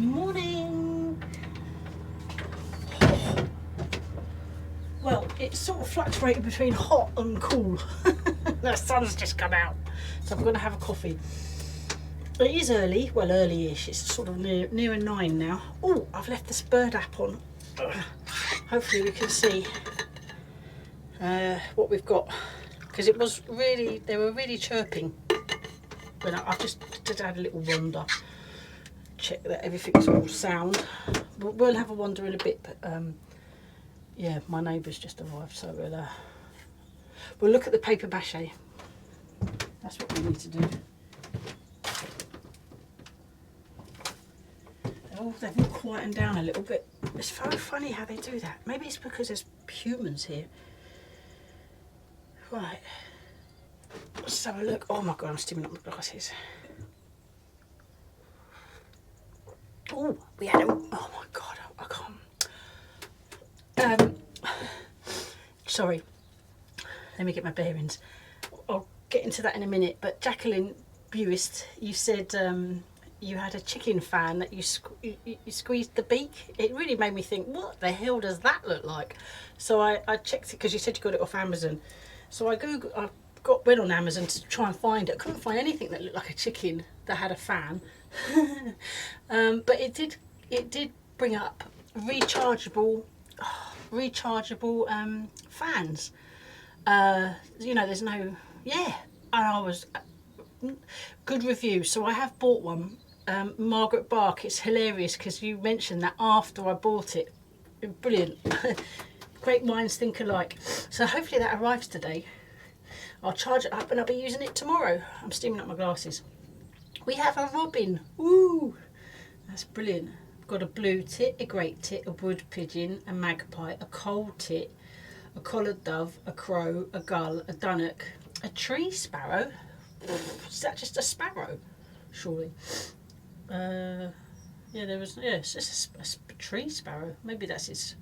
Morning. Well, it's sort of fluctuating between hot and cool. The sun's just come out, so I'm going to have a coffee. It is early, well, early-ish. It's sort of near 9 now. Oh, I've left this bird app on. Hopefully we can see what we've got, because it was really, they were really chirping. But I've just had a little wander, check that everything's all sound. We'll have a wander in a bit, but yeah, my neighbour's just arrived, so we'll look at the paper mache. That's what we need to do. Oh, they've all quietened down a little bit. It's so funny how they do that. Maybe it's because there's humans here. Right. Let's have a look. Oh my god, I'm steaming up my glasses. Oh, we had a... Oh my god, I can't... sorry. Let me get my bearings. I'll get into that in a minute. But Jacqueline Buist, you said you had a chicken fan that you squeezed the beak. It really made me think, what the hell does that look like? So I checked it, because you said you got it off Amazon. So I went on Amazon to try and find it. I couldn't find anything that looked like a chicken that had a fan. But it did bring up rechargeable fans. You know, there's no, yeah, and I was good review. So I have bought one. Margaret Bark, it's hilarious because you mentioned that after I bought it. Brilliant. Great minds think alike. So hopefully that arrives today. I'll charge it up and I'll be using it tomorrow. I'm steaming up my glasses. We have a robin. Woo! That's brilliant. I've got a blue tit, a great tit, a wood pigeon, a magpie, a coal tit, a collared dove, a crow, a gull, a dunnock, a tree sparrow. Is that just a sparrow? Surely. Yeah, there was. Yeah, it's just a tree sparrow. Maybe that's its.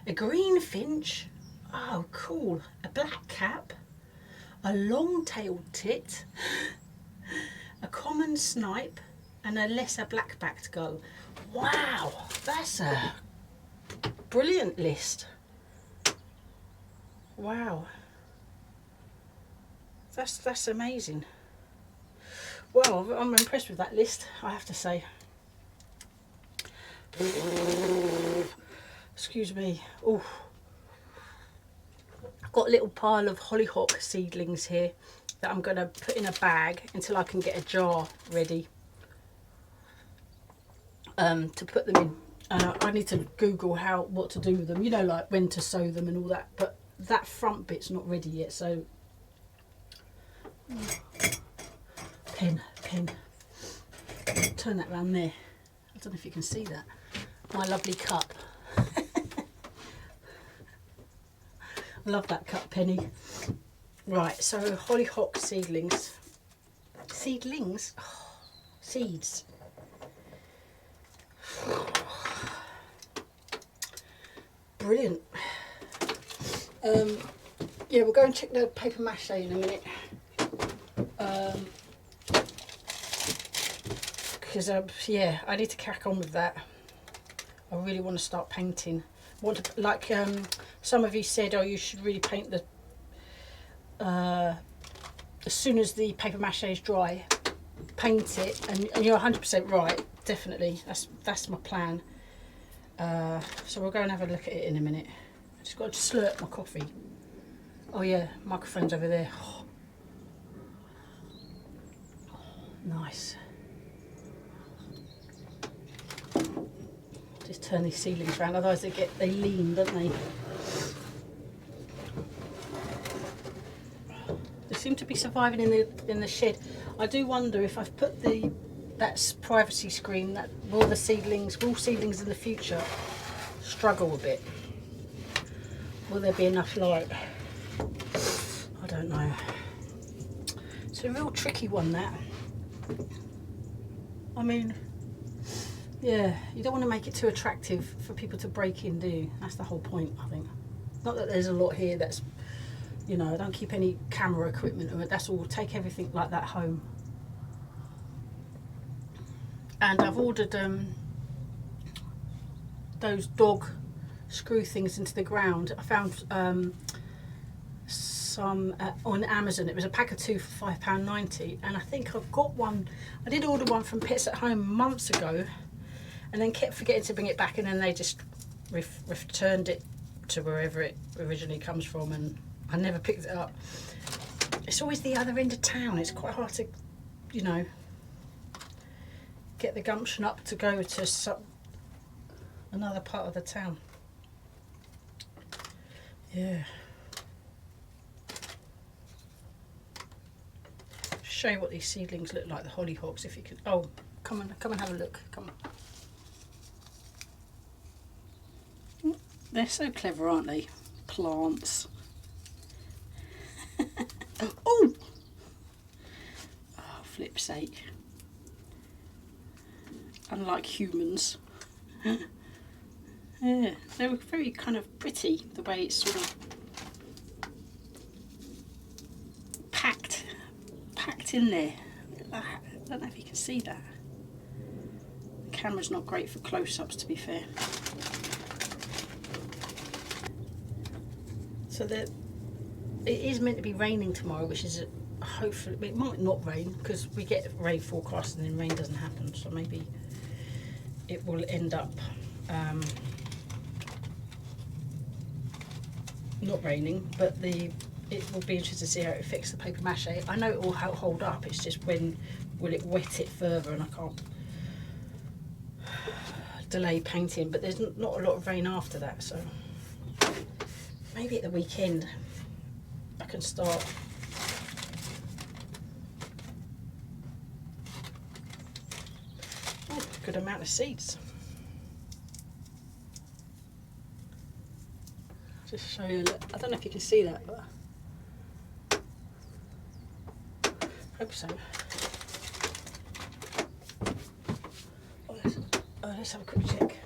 A green finch. Oh, cool. A black cap. A long-tailed tit. A common snipe, and a lesser black-backed gull. Wow, that's a brilliant list. Wow, that's amazing. Well, I'm impressed with that list, I have to say. Excuse me. Oh, I've got a little pile of hollyhock seedlings here that I'm going to put in a bag until I can get a jar ready to put them in. I need to Google what to do with them, you know, like when to sow them and all that, but that front bit's not ready yet. So pen, turn that round there. I don't know if you can see that, my lovely cup. Love that cup, Penny. Right, so hollyhock seedlings. Seedlings? Oh, seeds. Brilliant. Yeah, we'll go and check the paper mache in a minute. Because, yeah, I need to crack on with that. I really want to start painting. Want to, like some of you said, oh, you should really paint the as soon as the paper mache is dry, paint it, and you're 100% right. Definitely, that's my plan. So we'll go and have a look at it in a minute. I just got to slurp my coffee. Oh yeah, microphone's over there. Oh, nice. Just turn these ceilings around, otherwise they lean, don't they? They seem to be surviving in the shed. I do wonder if I've put that privacy screen, that will seedlings in the future struggle a bit? Will there be enough light? I don't know. It's a real tricky one, that. I mean, yeah, you don't want to make it too attractive for people to break in, do you? That's the whole point, I think. Not that there's a lot here that's, you know, I don't keep any camera equipment or that's all. Take everything like that home. And I've ordered those dog screw things into the ground. I found some on Amazon. It was a pack of 2 for £5.90, and I think I've got one. I did order one from Pets at Home months ago, and then kept forgetting to bring it back, and then they just returned it to wherever it originally comes from, and I never picked it up. It's always the other end of town. It's quite hard to, you know, get the gumption up to go to another part of the town. Yeah. Show you what these seedlings look like, the hollyhocks, if you could. Oh, come and have a look. Come on. They're so clever, aren't they? Plants. Oh! Oh, flip's sake. Unlike humans. Yeah, they were very kind of pretty, the way it's sort of packed in there. I don't know if you can see that. The camera's not great for close-ups, to be fair. So it is meant to be raining tomorrow, which is hopefully, it might not rain because we get rain forecast and then rain doesn't happen, so maybe it will end up not raining, but it will be interesting to see how it affects the paper mache. I know it will hold up, it's just when will it wet it further, and I can't delay painting, but there's not a lot of rain after that, so maybe at the weekend I can start. Oh, good amount of seeds. Just show you a look. I don't know if you can see that, but hope so. Let's have a quick check.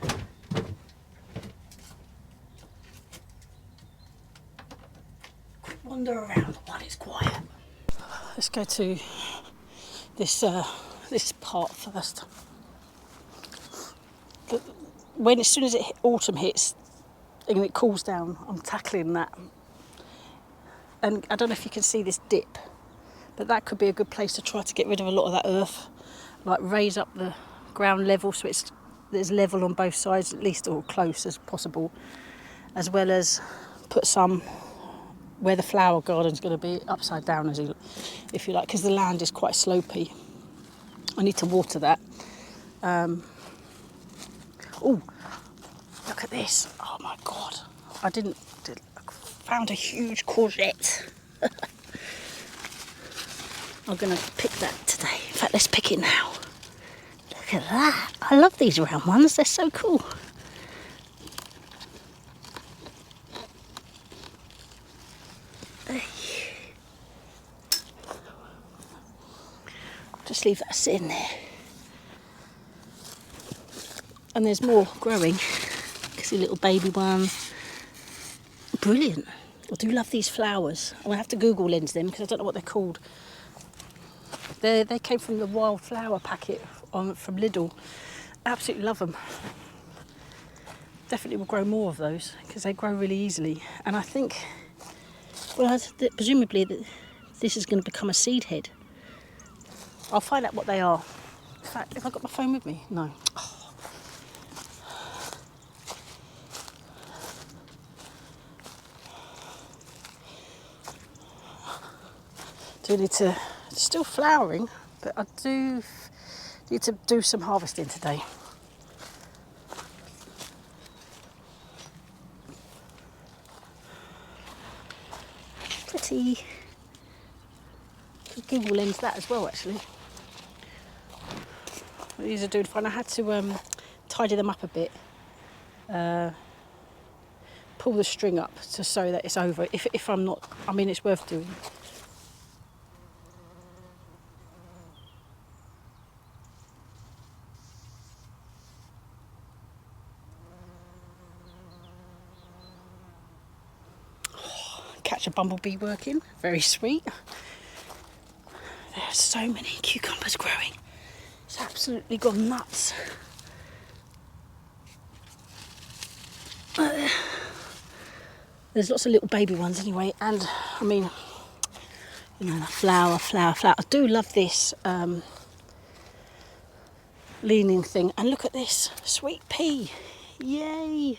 Quick wander around while it's quiet. Let's go to this part first. As soon as autumn hits and it cools down, I'm tackling that. And I don't know if you can see this dip, but that could be a good place to try to get rid of a lot of that earth, like raise up the ground level so there's level on both sides, at least, or close as possible, as well as put some where the flower garden's going to be upside down, if you like, because the land is quite slopey. I need to water that. Oh, look at this. Oh my God. I found a huge courgette. I'm going to pick that today. In fact, let's pick it now. Look at that. I love these round ones. They're so cool. Just leave that sitting there. And there's more growing. You see little baby ones. Brilliant. I do love these flowers. I'm going to have to Google lens them because I don't know what they're called. They came from the wildflower packet from Lidl. Absolutely love them. Definitely will grow more of those because they grow really easily. And I think, presumably this is going to become a seed head. I'll find out what they are. In fact, have I got my phone with me? No. Oh. It's still flowering, but I do need to do some harvesting today. Pretty. Google lens that as well, actually. What these are doing fine. I had to tidy them up a bit. Pull the string up to show that it's over. If I'm not, I mean, it's worth doing. Catch a bumblebee working, very sweet. There's so many cucumbers growing. It's absolutely gone nuts. There's lots of little baby ones anyway, and I mean, you know, flower. I do love this leaning thing. And look at this, sweet pea. Yay!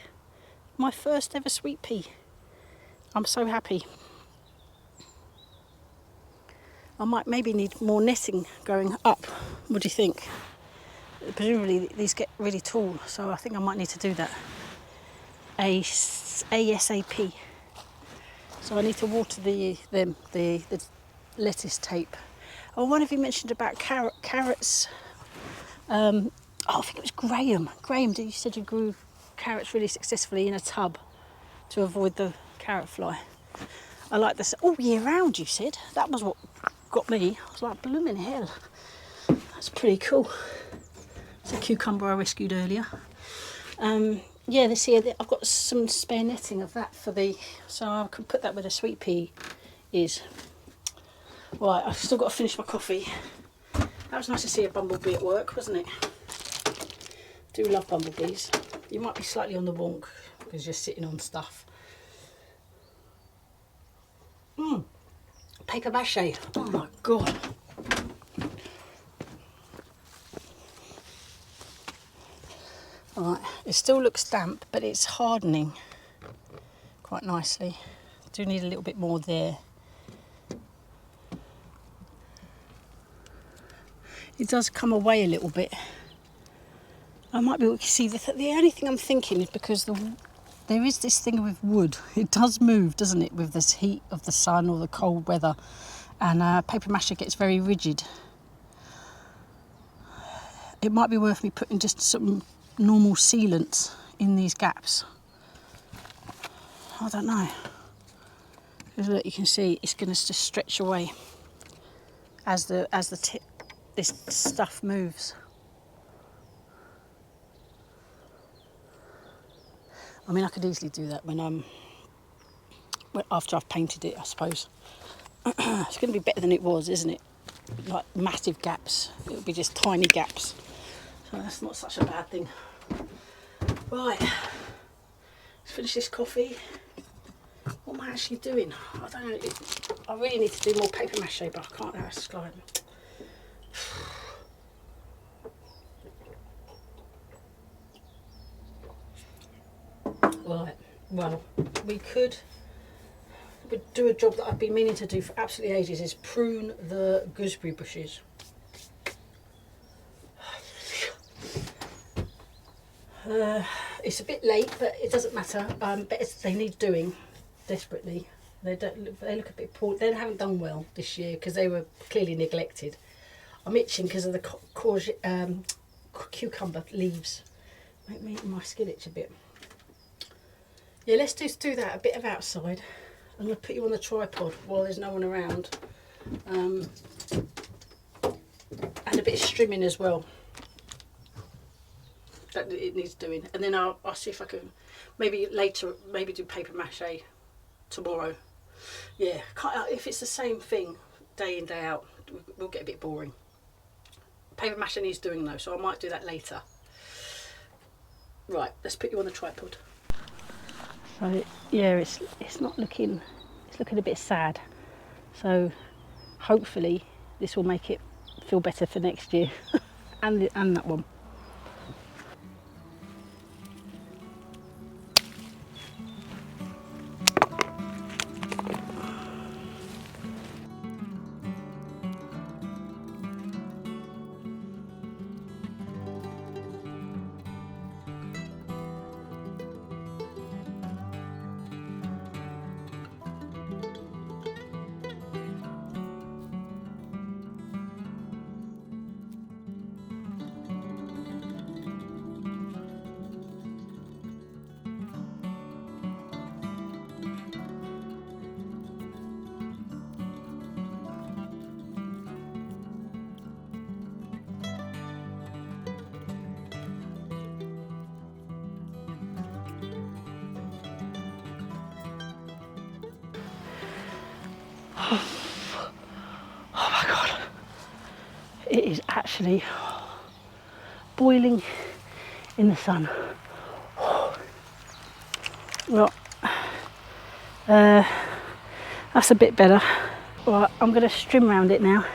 My first ever sweet pea. I'm so happy. I might maybe need more netting going up. What do you think? Presumably these get really tall, so I think I might need to do that ASAP. So I need to water the lettuce tape. Oh, one of you mentioned about carrots. I think it was Graham. Graham, you said you grew carrots really successfully in a tub to avoid the carrot fly. I like this all year round, you said. That was what got me. I was like, blooming hell. That's pretty cool. It's a cucumber I rescued earlier. Yeah, this here, I've got some spare netting of that so I can put that where the sweet pea is. Right, I've still got to finish my coffee. That was nice to see a bumblebee at work, wasn't it? Do love bumblebees. You might be slightly on the wonk because you're sitting on stuff. Paper mache. Oh my god. Alright, it still looks damp, but it's hardening quite nicely. Do need a little bit more there. It does come away a little bit. I might be able to see the only thing I'm thinking is because there is this thing with wood. It does move, doesn't it, with this heat of the sun or the cold weather, and paper mache gets very rigid. It might be worth me putting just some normal sealant in these gaps. I don't know. Because look, you can see it's going to just stretch away as this stuff moves. I mean, I could easily do that after I've painted it, I suppose. It's going to be better than it was, isn't it? Like massive gaps. It'll be just tiny gaps. So that's not such a bad thing. Right, let's finish this coffee. What am I actually doing? I don't know. I really need to do more paper mache, but I can't now. It's like... Right, well, we could do a job that I've been meaning to do for absolutely ages, is prune the gooseberry bushes. It's a bit late, but it doesn't matter. But they need doing desperately. They look a bit poor. They haven't done well this year because they were clearly neglected. I'm itching because of the courgette, cucumber leaves. Make my skin itch a bit. Yeah, let's just do that, a bit of outside. I'm going to put you on the tripod while there's no one around. And a bit of strimming as well. That it needs doing. And then I'll see if I can, maybe later, maybe do paper mache tomorrow. Yeah, if it's the same thing day in, day out, we'll get a bit boring. Paper mache needs doing though, so I might do that later. Right, let's put you on the tripod. So yeah, it's not looking, it's looking a bit sad. So hopefully this will make it feel better for next year, and that one. Oh my god, it is actually boiling in the sun. Well, that's a bit better. Right, I'm going to strim round it now,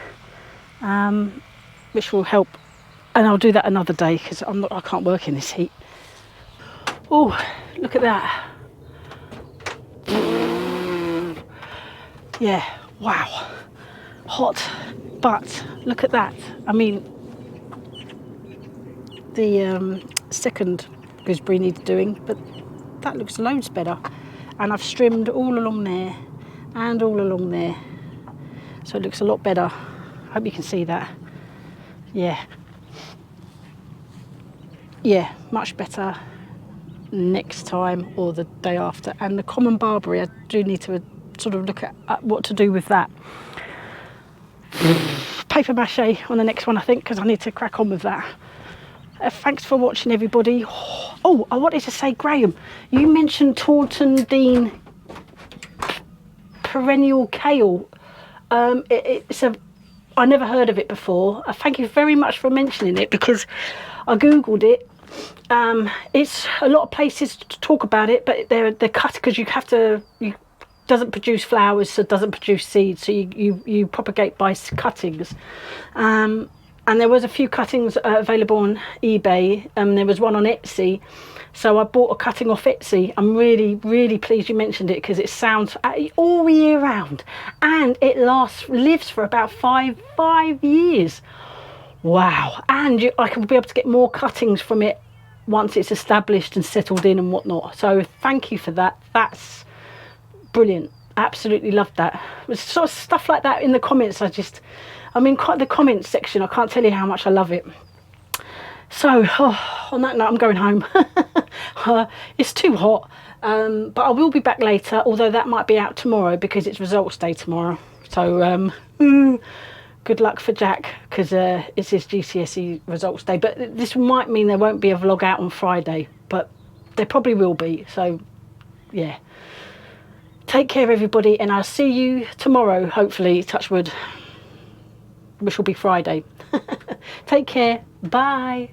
which will help, and I'll do that another day because I can't work in this heat. Oh, look at that. Yeah, wow, hot, but look at that. I mean, the second gooseberry needs doing, but that looks loads better. And I've strimmed all along there and all along there, so it looks a lot better. I hope you can see that. Yeah, much better next time or the day after. And the common barberry, I do need to sort of look at what to do with that. Paper mache on the next one, I think, because I need to crack on with that. Thanks for watching, everybody. Oh, I wanted to say, Graham, you mentioned Taunton Deane perennial kale. I never heard of it before. Thank you very much for mentioning it, because I googled it. It's a lot of places to talk about it, but they're cut because you doesn't produce flowers, so it doesn't produce seeds, so you propagate by cuttings. And there was a few cuttings available on eBay, there was one on Etsy, so I bought a cutting off Etsy. I'm really pleased you mentioned it, because it sounds all year round, and it lives for about five years. Wow. And I can be able to get more cuttings from it once it's established and settled in and whatnot. So thank you for that. That's brilliant. Absolutely loved that. There's sort of stuff like that in the comments. I mean, quite the comments section, I can't tell you how much I love it. So on that note, I'm going home. It's too hot, but I will be back later, although that might be out tomorrow because it's results day tomorrow. So good luck for Jack, because it's his GCSE results day. But this might mean there won't be a vlog out on Friday, but there probably will be. So yeah, take care, everybody, and I'll see you tomorrow, hopefully, touch wood, which will be Friday. Take care. Bye.